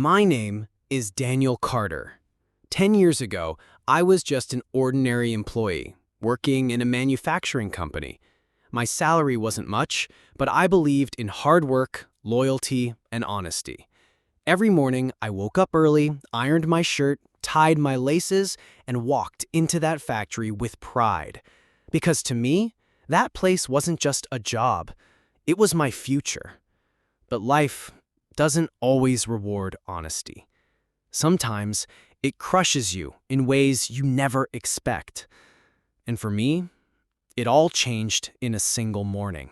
My name is Daniel Carter. 10 years ago, I was just an ordinary employee, working in a manufacturing company. My salary wasn't much, but I believed in hard work, loyalty, and honesty. Every morning, I woke up early, ironed my shirt, tied my laces, and walked into that factory with pride. Because to me, that place wasn't just a job, it was my future. But life doesn't always reward honesty. Sometimes it crushes you in ways you never expect. And for me, it all changed in a single morning.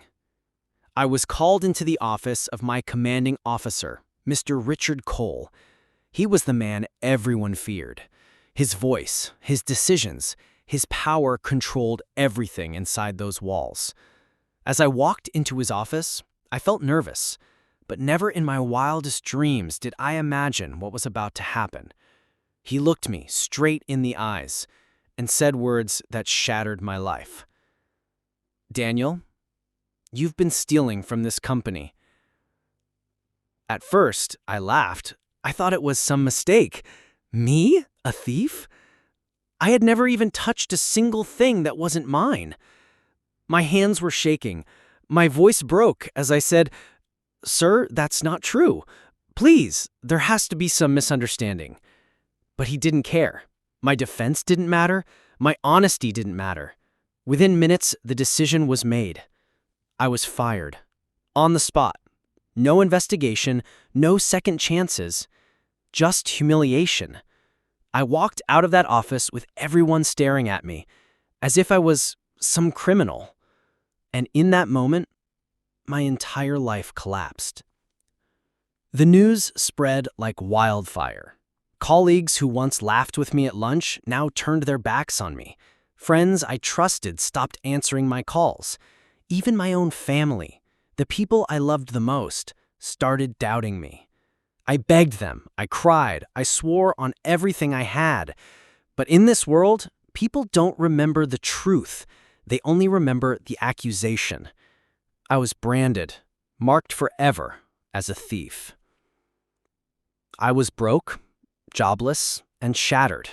I was called into the office of my commanding officer, Mr. Richard Cole. He was the man everyone feared. His voice, his decisions, his power controlled everything inside those walls. As I walked into his office, I felt nervous, but never in my wildest dreams did I imagine what was about to happen. He looked me straight in the eyes and said words that shattered my life. "Daniel, you've been stealing from this company." At first, I laughed. I thought it was some mistake. Me? A thief? I had never even touched a single thing that wasn't mine. My hands were shaking. My voice broke as I said, "Sir, that's not true. Please, there has to be some misunderstanding." But he didn't care. My defense didn't matter. My honesty didn't matter. Within minutes, the decision was made. I was fired. On the spot. No investigation, no second chances. Just humiliation. I walked out of that office with everyone staring at me, as if I was some criminal. And in that moment, my entire life collapsed. The news spread like wildfire. Colleagues who once laughed with me at lunch now turned their backs on me. Friends I trusted stopped answering my calls. Even my own family, the people I loved the most, started doubting me. I begged them, I cried, I swore on everything I had. But in this world, people don't remember the truth. They only remember the accusation. I was branded, marked forever as a thief. I was broke, jobless, and shattered.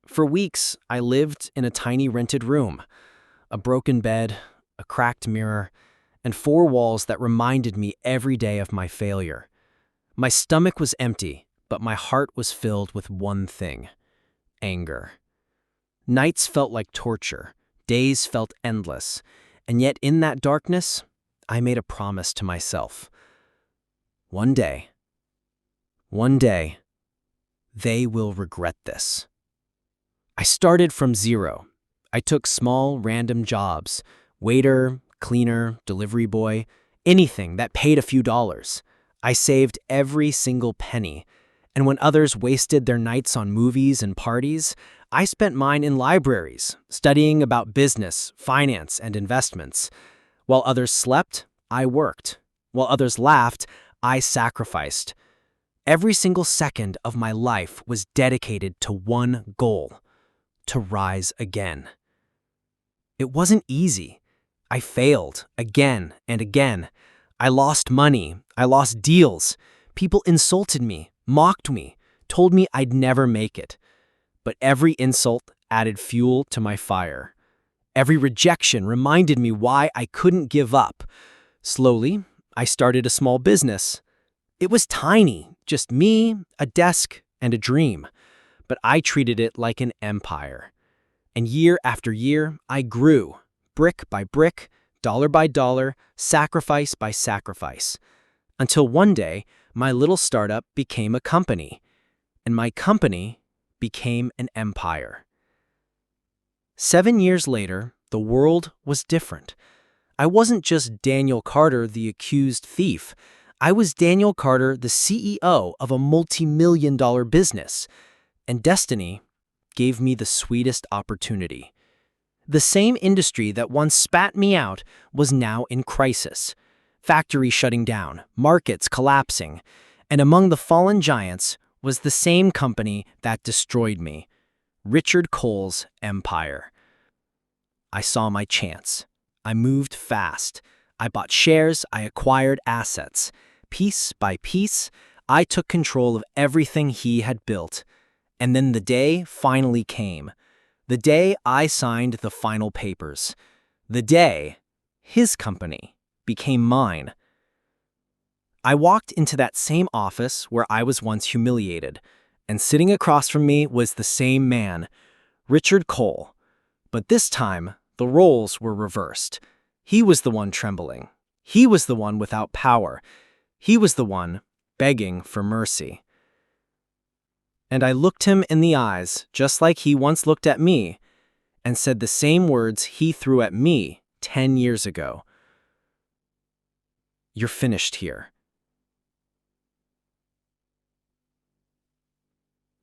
For weeks, I lived in a tiny rented room, a broken bed, a cracked mirror, and four walls that reminded me every day of my failure. My stomach was empty, but my heart was filled with one thing: anger. Nights felt like torture, days felt endless, and yet in that darkness, I made a promise to myself. One day, they will regret this. I started from zero. I took small, random jobs: waiter, cleaner, delivery boy, anything that paid a few dollars. I saved every single penny. And when others wasted their nights on movies and parties, I spent mine in libraries, studying about business, finance, and investments. While others slept, I worked. While others laughed, I sacrificed. Every single second of my life was dedicated to one goal: to rise again. It wasn't easy. I failed again and again. I lost money. I lost deals. People insulted me, mocked me, told me I'd never make it. But every insult added fuel to my fire. Every rejection reminded me why I couldn't give up. Slowly, I started a small business. It was tiny, just me, a desk, and a dream. But I treated it like an empire. And year after year, I grew, brick by brick, dollar by dollar, sacrifice by sacrifice. Until one day, my little startup became a company. And my company became an empire. 7 years later, the world was different. I wasn't just Daniel Carter, the accused thief. I was Daniel Carter, the CEO of a multi-million-dollar business. And destiny gave me the sweetest opportunity. The same industry that once spat me out was now in crisis. Factories shutting down, markets collapsing. And among the fallen giants was the same company that destroyed me: Richard Cole's empire. I saw my chance. I moved fast. I bought shares, I acquired assets. Piece by piece, I took control of everything he had built. And then the day finally came. The day I signed the final papers. The day his company became mine. I walked into that same office where I was once humiliated, and sitting across from me was the same man, Richard Cole. But this time, the roles were reversed. He was the one trembling. He was the one without power. He was the one begging for mercy. And I looked him in the eyes, just like he once looked at me, and said the same words he threw at me 10 years ago. You're finished here.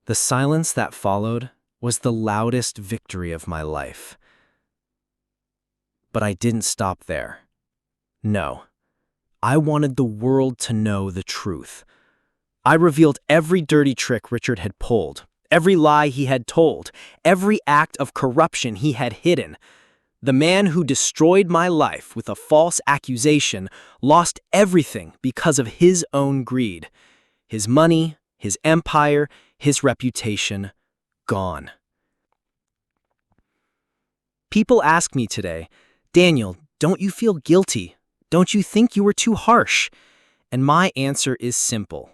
The silence that followed was the loudest victory of my life. But I didn't stop there. No, I wanted the world to know the truth. I revealed every dirty trick Richard had pulled, every lie he had told, every act of corruption he had hidden. The man who destroyed my life with a false accusation lost everything because of his own greed. His money, his empire, his reputation, gone. People ask me today, Daniel, don't you feel guilty? Don't you think you were too harsh? And my answer is simple.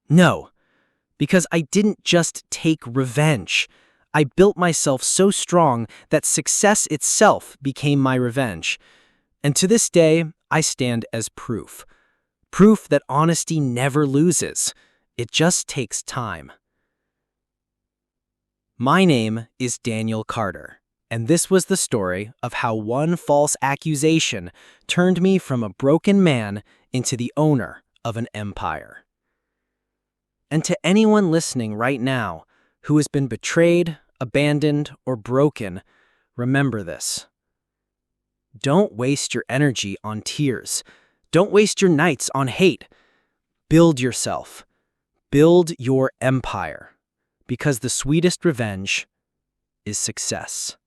No, because I didn't just take revenge. I built myself so strong that success itself became my revenge. And to this day, I stand as proof. Proof that honesty never loses. It just takes time. My name is Daniel Carter, and this was the story of how one false accusation turned me from a broken man into the owner of an empire. And to anyone listening right now who has been betrayed, abandoned, or broken, remember this. Don't waste your energy on tears. Don't waste your nights on hate. Build yourself. Build your empire, because the sweetest revenge is success.